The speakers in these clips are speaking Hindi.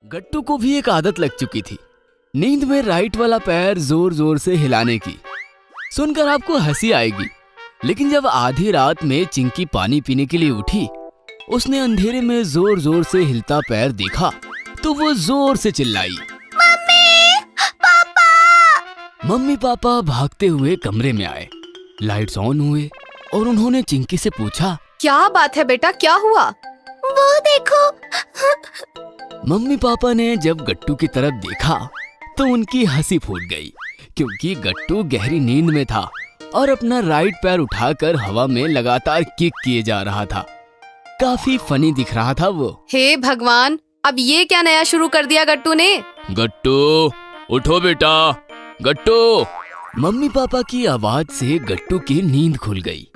गट्टू को भी एक आदत लग चुकी थी, नींद में राइट वाला पैर जोर जोर से हिलाने की। सुनकर आपको हंसी आएगी, लेकिन जब आधी रात में चिंकी पानी पीने के लिए उठी, उसने अंधेरे में जोर जोर से हिलता पैर देखा तो वो जोर से चिल्लाई, मम्मी पापा। मम्मी पापा भागते हुए कमरे में आए, लाइट्स ऑन हुए और उन्होंने चिंकी से पूछा, क्या बात है बेटा, क्या हुआ? वो देखो। मम्मी पापा ने जब गट्टू की तरफ देखा तो उनकी हंसी फूट गई, क्योंकि गट्टू गहरी नींद में था और अपना राइट पैर उठाकर हवा में लगातार किक किए जा रहा था। काफी फनी दिख रहा था वो। हे भगवान, अब ये क्या नया शुरू कर दिया गट्टू ने? गट्टू उठो बेटा, गट्टू। मम्मी पापा की आवाज से गट्टू की नींद खुल गई।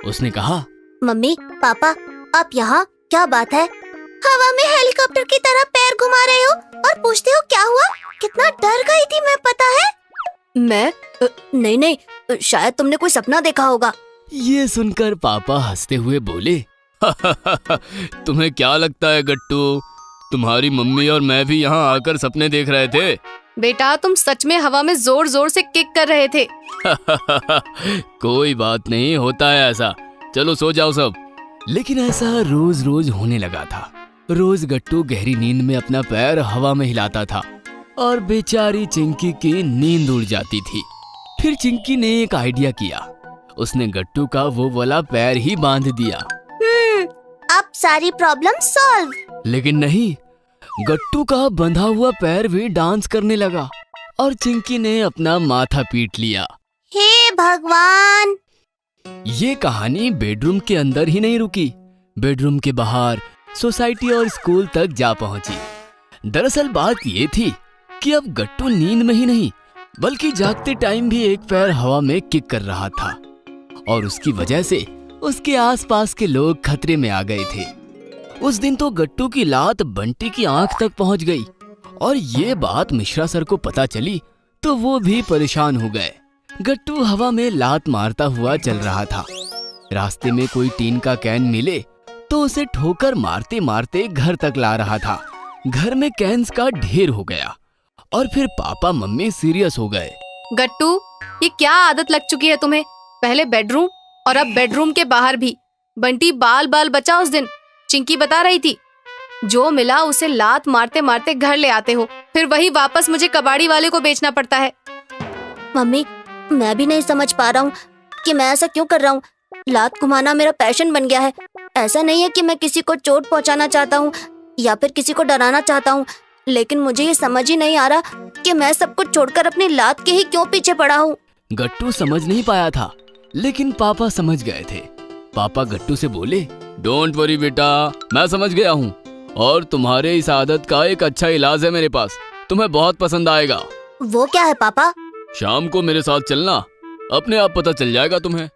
उसने कहा, मम्मी पापा आप यहाँ, क्या बात है? हवा में हेलीकॉप्टर की तरह पैर घुमा रहे हो और पूछते हो क्या हुआ? कितना डर गई थी मैं, पता है? मैं नहीं, शायद तुमने कोई सपना देखा होगा। ये सुनकर पापा हंसते हुए बोले, तुम्हें क्या लगता है गट्टू, तुम्हारी मम्मी और मैं भी यहाँ आकर सपने देख रहे थे? बेटा तुम सच में हवा में जोर जोर से किक कर रहे थे। कोई बात नहीं, होता है ऐसा, चलो सो जाओ सब। लेकिन ऐसा रोज रोज होने लगा था। रोज गट्टू गहरी नींद में अपना पैर हवा में हिलाता था और बेचारी चिंकी की नींद उड़ जाती थी। फिर चिंकी ने एक आइडिया किया, उसने गट्टू का वो वाला पैर ही बांध दिया। अब सारी प्रॉब्लम सॉल्व। लेकिन नहीं, गट्टू का बंधा हुआ पैर भी डांस करने लगा और चिंकी ने अपना माथा पीट लिया। हे भगवान! ये कहानी बेडरूम के अंदर ही नहीं रुकी, बेडरूम के बाहर सोसाइटी और स्कूल तक जा पहुंची। दरअसल बात ये थी कि अब गट्टू नींद में ही नहीं, बल्कि जागते टाइम भी एक पैर हवा में किक कर रहा था और उसकी वजह से उसके आसपास के लोग खतरे में आ गए थे। उस दिन तो गट्टू की लात बंटी की आंख तक पहुंच गई और ये बात मिश्रा सर को पता चली तो वो भी परेशान हो गए। गट्टू हवा में लात मारता हुआ चल रहा था। रास्ते में कोई टीन का कैन मिले तो उसे ठोकर मारते मारते घर तक ला रहा था। घर में कैन्स का ढेर हो गया और फिर पापा मम्मी सीरियस हो गए। गट्टू, ये क्या आदत लग चुकी है तुम्हें? पहले बेडरूम और अब बेडरूम के बाहर भी। बंटी बाल बाल बचा उस दिन, चिंकी बता रही थी। जो मिला उसे लात मारते मारते घर ले आते हो, फिर वही वापस मुझे कबाड़ी वाले को बेचना पड़ता है। मम्मी, मैं भी नहीं समझ पा रहा हूँ कि मैं ऐसा क्यों कर रहा हूँ। लात घुमाना मेरा पैशन बन गया है। ऐसा नहीं है कि मैं किसी को चोट पहुँचाना चाहता हूँ या फिर किसी को डराना चाहता हूँ, लेकिन मुझे ये समझ ही नहीं आ रहा कि मैं सब कुछ छोड़कर अपनी लात के ही क्यों पीछे पड़ा हूँ। गट्टू समझ नहीं पाया था, लेकिन पापा समझ गए थे। पापा गट्टू से बोले, डोंट वरी बेटा, मैं समझ गया हूँ और तुम्हारे इस आदत का एक अच्छा इलाज है मेरे पास, तुम्हें बहुत पसंद आएगा। वो क्या है पापा? शाम को मेरे साथ चलना, अपने आप पता चल जाएगा तुम्हें।